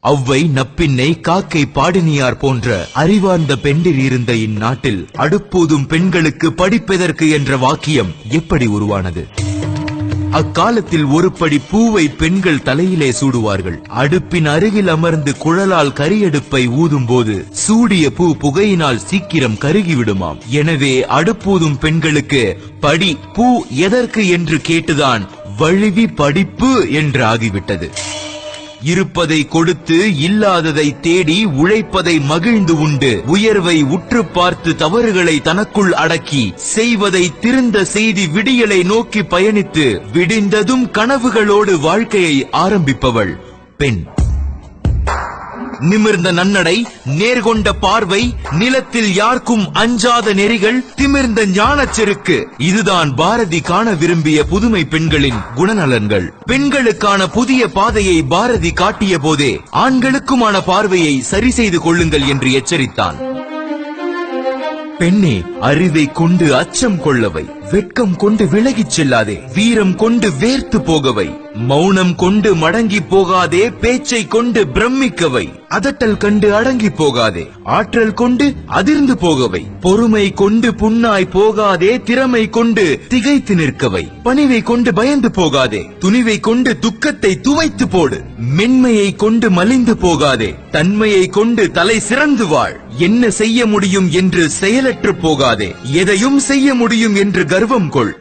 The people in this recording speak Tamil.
அவ்வை, நப்பின்னை, காக்கை, பாடினியார் போன்ற அறிவார்ந்த பெண்டிர் இருந்த இந்நாட்டில் அடுப்பூதும் பெண்களுக்கு படிப்பெதற்கு என்ற வாக்கியம் எப்படி உருவானது? அக்காலத்தில் ஒரு படி பூவை பெண்கள் தலையிலே சூடுவார்கள். அடுப்பின் அருகில் அமர்ந்து குழலால் கரியடுப்பை ஊதும் போது சூடிய பூ புகையினால் சீக்கிரம் கருகிவிடுமாம். எனவே அடுப்பூதும் பெண்களுக்கு படி பூ எதற்கு என்று கேட்டுதான் வழுவி படிப்பு என்று ஆகிவிட்டது. இருப்பதை கொடுத்து இல்லாததை தேடி உழைப்பதை மகிழ்ந்து உண்டு உயர்வை உற்று பார்த்து தவறுகளை தனக்குள் அடக்கி செய்வதை திருந்த செய்தி விடியலை நோக்கி பயணித்து விடிந்ததும் கனவுகளோடு வாழ்க்கையை ஆரம்பிப்பவள் பெண். நிமிர்ந்த நன்னடை, நேர்கொண்ட பார்வை, நிலத்தில் யாருக்கும் அஞ்சாத நெறிகள், திமிர்ந்த ஞானச் செருக்கு, இதுதான் பாரதி காண விரும்பிய புதுமை பெண்களின் குணநலன்கள். பெண்களுக்கான புதிய பாதையை பாரதி காட்டிய போதே ஆண்களுக்குமான பார்வையை சரி செய்து கொள்ளுங்கள் என்று எச்சரித்தான். பெண்ணே, அறிவை கொண்டு அச்சம் கொள்ளவை, வெட்கம் கொண்டு விலகிச் செல்லாதே, வீரம் கொண்டு வேர்த்து போகவை, மௌனம் கொண்டு மடங்கி போகாதே, பேச்சை கொண்டு பிரமிக்கவை, அதட்டல் கண்டு அடங்கி போகாதே, ஆற்றல் கொண்டு அதிர்ந்து போகவை, பொறுமை கொண்டு புண்ணாய் போகாதே, திறமை கொண்டு திகைத்து நிற்கவை, பணிவை கொண்டு பயந்து போகாதே, துணிவை கொண்டு துக்கத்தை துவைத்து போடு, மென்மையை கொண்டு மலிந்து போகாதே, தன்மையை கொண்டு தலை சிறந்து வாழ், என்ன செய்ய முடியும் என்று செயலற்று போகாதே, எதையும் செய்ய முடியும் என்று கர்வம் கொள்.